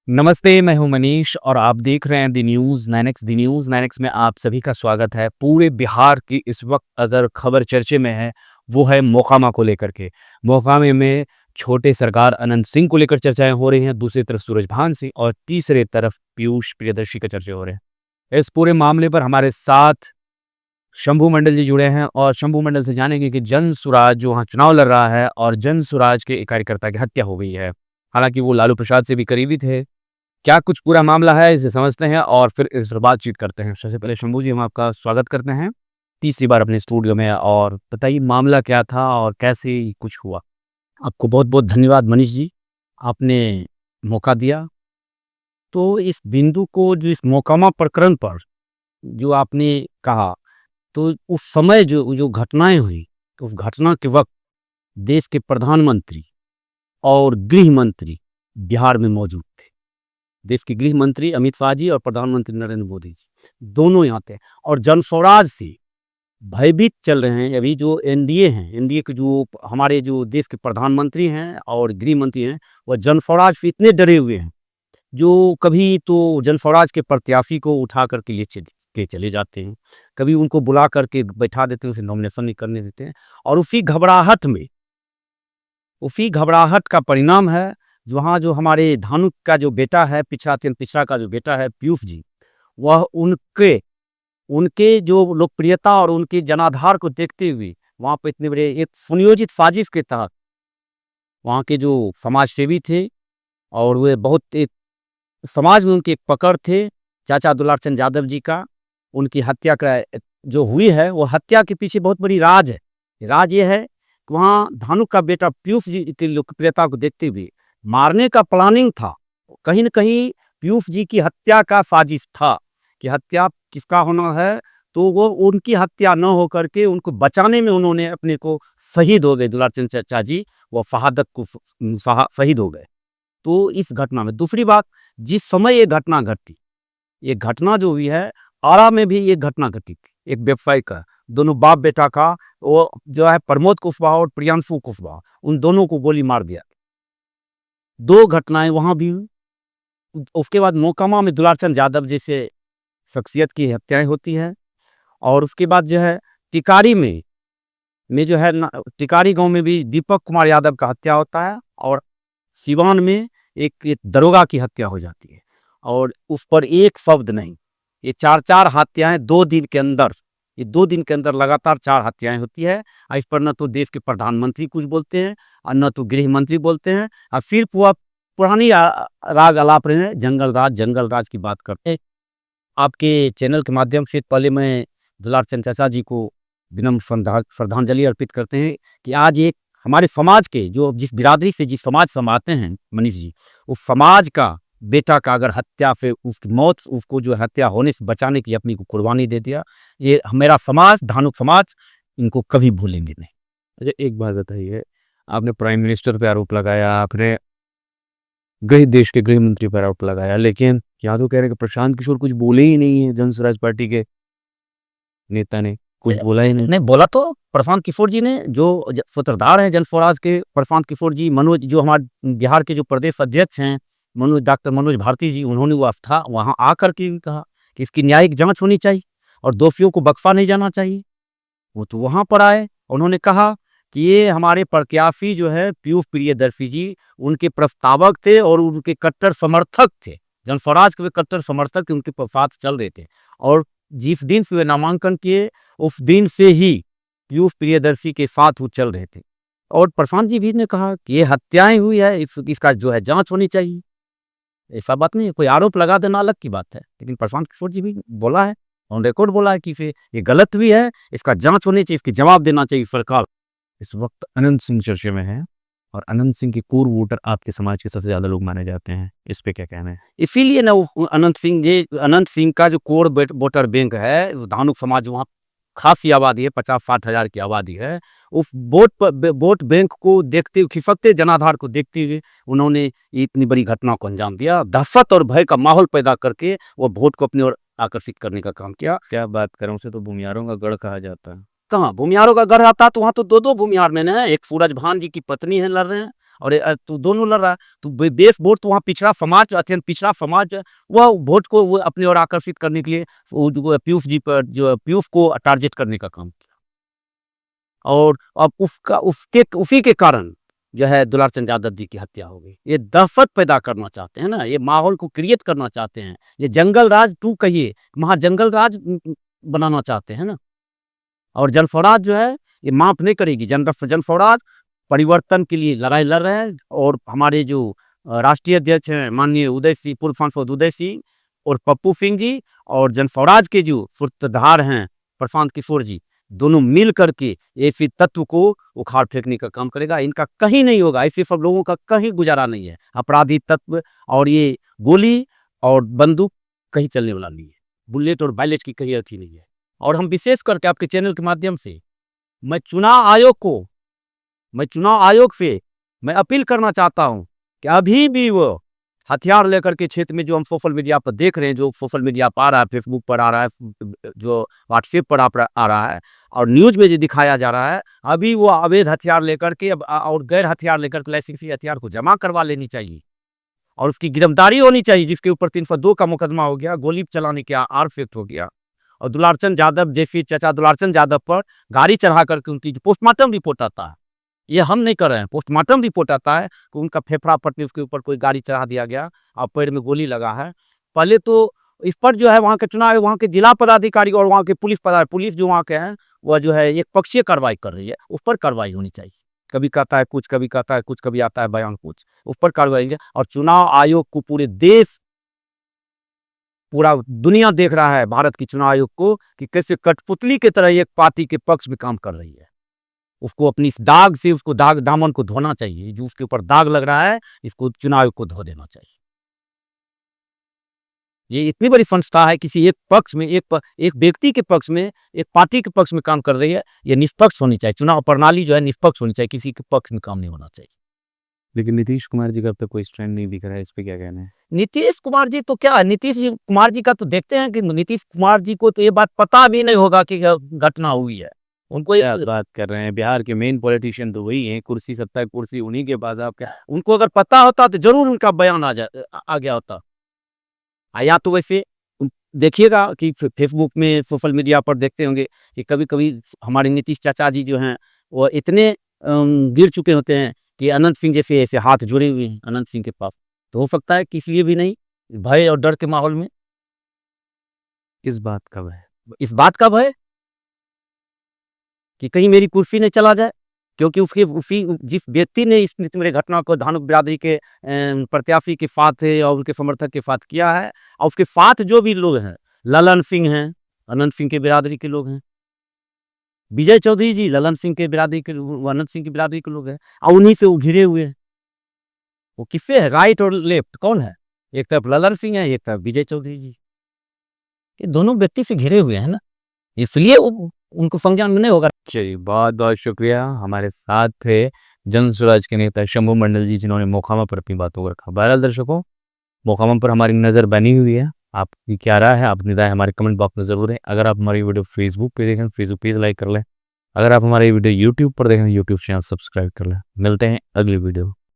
नमस्ते, मैं हूं मनीष और आप देख रहे हैं द न्यूज़ 9x में आप सभी का स्वागत है। पूरे बिहार की इस वक्त अगर खबर चर्चे में है, वो है मोकामा को लेकर के। मोकामे में छोटे सरकार अनंत सिंह को लेकर चर्चाएं हो रही हैं, दूसरी तरफ सूरजभान सिंह और तीसरे तरफ पीयूष प्रियदर्शी के चर्चे हो रहे हैं। इस पूरे मामले पर हमारे साथ शंभू मंडल जी जुड़े हैं और शंभू मंडल से जानेंगे कि जन सुराज जो वहाँ चुनाव लड़ रहा है और जन सुराज के एक कार्यकर्ता की हत्या हो गई है। हालांकि वो लालू प्रसाद से भी करीबी थे। क्या कुछ पूरा मामला है, इसे समझते हैं और फिर इस पर बातचीत करते हैं। सबसे पहले शंभू जी, हम आपका स्वागत करते हैं तीसरी बार अपने स्टूडियो में। और बताइए मामला क्या था और कैसे कुछ हुआ। आपको बहुत-बहुत धन्यवाद मनीष जी, आपने मौका दिया। तो इस बिंदु को जो इस मोकामा प्रकरण पर जो आपने कहा, तो उस समय जो जो घटनाएँ हुई, तो उस घटना के वक़्त देश के प्रधानमंत्री और गृह मंत्री बिहार में मौजूद थे। देश के गृह मंत्री अमित शाह जी और प्रधानमंत्री नरेंद्र मोदी जी, दोनों यहाँ थे और जनस्वराज से भयभीत चल रहे हैं। अभी जो एनडीए हैं, एनडीए के जो हमारे जो देश के प्रधानमंत्री हैं और गृह मंत्री हैं, वह जनस्वराज से इतने डरे हुए हैं, जो कभी तो जनस्वराज के प्रत्याशी को उठा करके ले के चले जाते हैं, कभी उनको बुला करके बैठा देते हैं, उसे नॉमिनेशन नहीं करने देते हैं। और उसी घबराहट का परिणाम है, वहाँ जो हमारे धानुक का जो बेटा है, अत्यंत पिछड़ा का जो बेटा है पीयूष जी, वह उनके उनके जो लोकप्रियता और उनके जनाधार को देखते हुए वहाँ पे इतने बड़े एक सुनियोजित साजिश के तहत वहाँ के जो समाज सेवी थे और वे बहुत एक समाज में उनकी एक पकड़ थे, चाचा दुलार चंद यादव जी का, उनकी हत्या का जो हुई है, वो हत्या के पीछे बहुत बड़ी राज है। राज ये है कि वहाँ धानुक का बेटा पीयूष जी की लोकप्रियता को देखते हुए मारने का प्लानिंग था। कहीं न कहीं पीयूष जी की हत्या का साजिश था कि हत्या किसका होना है, तो वो उनकी हत्या न हो करके उनको बचाने में उन्होंने अपने को शहीद हो गए, दुलार चंद चाचा जी, वो शहादत को शहीद हो गए। तो इस घटना में दूसरी बात, जिस समय ये घटना घटी, ये घटना जो हुई है, आरा में भी ये घटना घटी थी। एक व्यवसायी का, दोनों बाप बेटा का, वो जो है प्रमोद कुशवाहा और प्रियांशु कुशवाहा, उन दोनों को गोली मार दिया। 2 घटनाएँ वहाँ भी हुई। उसके बाद मोकामा में दुलारचंद यादव जैसे शख्सियत की हत्याएँ होती हैं और उसके बाद जो है टिकारी में जो है ना, टिकारी गाँव में भी दीपक कुमार यादव का हत्या होता है और सिवान में एक दरोगा की हत्या हो जाती है और उस पर एक शब्द नहीं। ये 4-4 हत्याएँ 2 दिन के अंदर, ये 2 दिन के अंदर लगातार 4 हत्याएँ होती है। इस पर न तो देश के प्रधानमंत्री कुछ बोलते हैं और न तो गृह मंत्री बोलते हैं और सिर्फ वह पुरानी राग आलाप रहे हैं, जंगल राज की बात करते हैं। आपके चैनल के माध्यम से पहले मैं दुलार चंद चाचा जी को विनम्र श्रद्धांजलि अर्पित करते हैं कि आज एक हमारे समाज के जो जिस बिरादरी से जिस समाज से हम आते हैं मनीष जी, उस समाज का बेटा का अगर हत्या से उसकी मौत, उसको जो हत्या होने से बचाने की अपनी को कुर्बानी दे दिया, ये मेरा समाज, धानुक समाज, इनको कभी भूलेंगे नहीं। अच्छा, एक बात बताइए, आपने प्राइम मिनिस्टर पे आरोप लगाया, आपने गृह देश के गृह मंत्री पर आरोप लगाया, लेकिन यहाँ तो कह रहे हैं कि प्रशांत किशोर कुछ बोले ही नहीं है। जन स्वराज पार्टी के नेता ने कुछ बोला ही नहीं। नहीं बोला तो प्रशांत किशोर जी ने, जो सूत्रधार हैं जन स्वराज के, प्रशांत किशोर जी, मनोज जो हमारे बिहार के जो प्रदेश अध्यक्ष हैं, डॉक्टर मनोज भारती जी, उन्होंने वो था वहाँ आकर के कहा कि इसकी न्यायिक जांच होनी चाहिए और दोषियों को बख्शा नहीं जाना चाहिए। वो तो वहाँ पर आए, उन्होंने कहा कि ये हमारे प्रत्याशी जो है पीयूष प्रियदर्शी जी, उनके प्रस्तावक थे और उनके कट्टर समर्थक थे, जन स्वराज के वे कट्टर समर्थक थे, उनके साथ चल रहे थे। और जिस दिन से वे नामांकन किए, उस दिन से ही पीयूष प्रियदर्शी के साथ वो चल रहे थे। और प्रशांत जी भी ने कहा कि ये हत्याएं हुई है, इसका जो है जांच होनी चाहिए। ऐसा बात नहीं है, कोई आरोप लगा देना अलग की बात है, लेकिन प्रशांत किशोर जी भी बोला है, ऑन रिकॉर्ड बोला है कि इसे ये गलत भी है, इसका जांच होनी चाहिए, इसकी जवाब देना चाहिए सरकार। इस वक्त अनंत सिंह चर्चे में है और अनंत सिंह के कोर वोटर आपके समाज के सबसे ज्यादा लोग माने जाते हैं। इस पे क्या कहना है? इसीलिए ना अनंत सिंह का जो कोर वोटर बैंक है, धानुक समाज, वहाँ खासी आबादी है, 50-60 हजार की आबादी है। उस वोट बैंक को देखते हुए, खिसकते जनाधार को देखते हुए उन्होंने इतनी बड़ी घटना को अंजाम दिया। दहशत और भय का माहौल पैदा करके वो वोट को अपनी ओर आकर्षित करने का काम किया। क्या बात करें, उसे तो भूमियारों का गढ़ कहा जाता है। कहाँ भूमियारों का घर आता, तो वहाँ तो 2-2 भूमिहार मैंने हैं। एक सूरजभान जी की पत्नी है, लड़ रहे हैं, और तो दोनों लड़ रहा है, तो बेस वोट तो वहाँ पिछड़ा समाज, अत्यंत पिछड़ा समाज, वह वोट को वो अपनी ओर आकर्षित करने के लिए वो जो पीयूष जी पर जो पीयूष को टारगेट करने का काम किया। और अब उसके उसी के कारण जो है दुलारचंद यादव जी की हत्या हो गई। ये दहशत पैदा करना चाहते हैं ना, ये माहौल को क्रिएट करना चाहते हैं, ये जंगल राज 2 कहिए, वहाँ जंगल राज बनाना चाहते हैं ना। और जनस्वराज जो है ये माफ नहीं करेगी, जनस्वराज परिवर्तन के लिए लड़ाई लड़ रहे हैं। और हमारे जो राष्ट्रीय अध्यक्ष हैं माननीय उदय सिंह, पूर्व सांसद उदय सिंह और पप्पू सिंह जी, और जनस्वराज के जो सूत्रधार हैं प्रशांत किशोर जी, दोनों मिल करके ऐसे तत्व को उखाड़ फेंकने का काम करेगा। इनका कहीं नहीं होगा, ऐसे सब लोगों का कहीं गुजारा नहीं है। अपराधी तत्व और ये गोली और बंदूक कहीं चलने वाला नहीं है, बुलेट और बैलेट की कहीं अर्थी नहीं है। और हम विशेष करके आपके चैनल के माध्यम से मैं चुनाव आयोग से मैं अपील करना चाहता हूं कि अभी भी वो हथियार लेकर के क्षेत्र में जो हम सोशल मीडिया पर देख रहे हैं, जो सोशल मीडिया पर आ रहा है, फेसबुक पर आ रहा है, जो व्हाट्सएप पर आ रहा है और न्यूज़ में जो दिखाया जा रहा है, अभी वो अवैध हथियार लेकर के और गैर हथियार लेकर के लाइसेंसी हथियार को जमा करवा लेनी चाहिए और उसकी गिरफ्तारी होनी चाहिए, जिसके ऊपर 302 का मुकदमा हो गया, गोली चलाने का आरोप हो गया। और दुलारचंद यादव जैसे चाचा दुलारचंद यादव पर गाड़ी चढ़ा करके उनकी जो पोस्टमार्टम रिपोर्ट आता है, ये हम नहीं कर रहे हैं, पोस्टमार्टम रिपोर्ट आता है कि उनका फेफड़ा फटने, उसके ऊपर कोई गाड़ी चढ़ा दिया गया और पैर में गोली लगा है। पहले तो इस पर जो है वहाँ के चुनाव, वहाँ के जिला पदाधिकारी और वहाँ के पुलिस जो वहाँ के हैं, वह जो है एक पक्षीय कार्रवाई कर रही है, उस पर कार्रवाई होनी चाहिए। कभी कहता है कुछ, कभी कहता है कुछ, कभी आता है बयान कुछ, उस पर कार्रवाई। और चुनाव आयोग को पूरे देश, पूरा दुनिया देख रहा है भारत की चुनाव आयोग को कि कैसे कठपुतली की तरह एक पार्टी के पक्ष में काम कर रही है। उसको अपनी इस दाग से, उसको दामन को धोना चाहिए, जो उसके ऊपर दाग लग रहा है इसको चुनाव आयोग को धो देना चाहिए। ये इतनी बड़ी संस्था है, किसी एक पक्ष में, एक व्यक्ति के पक्ष में, एक पार्टी के पक्ष में काम कर रही है। ये निष्पक्ष होनी चाहिए, चुनाव प्रणाली जो है निष्पक्ष होनी चाहिए, किसी के पक्ष में काम नहीं होना चाहिए। लेकिन नीतीश कुमार जी का अब तक कोई स्टैंड नहीं दिख रहा है, इस पे क्या कहना है? नीतीश कुमार जी तो क्या, नीतीश कुमार जी का तो देखते हैं कि नीतीश कुमार जी को तो ये बात पता भी नहीं होगा कि घटना हुई है। उनको क्या बात कर रहे हैं, बिहार के मेन पॉलिटिशियन तो वही हैं, कुर्सी सत्ता कुर्सी उन्हीं के पास। आप क्या, उनको अगर पता होता तो जरूर उनका बयान आ गया होता। या तो वैसे देखिएगा कि फेसबुक में, सोशल मीडिया पर देखते होंगे कि कभी कभी हमारे नीतीश चाचा जी जो हैं वो इतने गिर चुके होते हैं कि अनंत सिंह जैसे ऐसे हाथ जुड़े हुए हैं अनंत सिंह के पास। तो हो सकता है कि इसलिए भी नहीं, भय और डर के माहौल में। किस बात का भय? इस बात का भय कि कहीं मेरी कुर्सी नहीं चला जाए, क्योंकि उसी जिस व्यक्ति ने इस मेरे घटना को धानुक बिरादरी के प्रत्याशी के साथ और उनके समर्थक के साथ किया है, और उसके साथ जो भी लोग हैं, ललन सिंह हैं, अनंत सिंह के बिरादरी के लोग हैं, विजय चौधरी जी ललन सिंह के बिरादरी के, अनंत सिंह की बिरादरी के लोग हैं, और उन्हीं से वो घिरे हुए हैं। वो किससे है, राइट और लेफ्ट कौन है? एक तरफ ललन सिंह है, एक तरफ विजय चौधरी जी। ये दोनों व्यक्ति से घिरे हुए हैं ना, इसलिए उनको संज्ञान में नहीं होगा। चलिए, बहुत बहुत शुक्रिया। हमारे साथ थे जन स्वराज के नेता शंभू मंडल जी, जिन्होंने मोकामा पर अपनी बातों को रखा। बहरहाल दर्शकों, मोकामा पर हमारी नज़र बनी हुई है, आपकी क्या राय है? अपनी राय हमारे कमेंट बॉक्स में जरूर दें। अगर आप हमारी वीडियो फेसबुक पे देखें, फेसबुक पेज लाइक कर लें। अगर आप हमारी वीडियो यूट्यूब पर देखें, यूट्यूब चैनल सब्सक्राइब कर लें। मिलते हैं अगली वीडियो।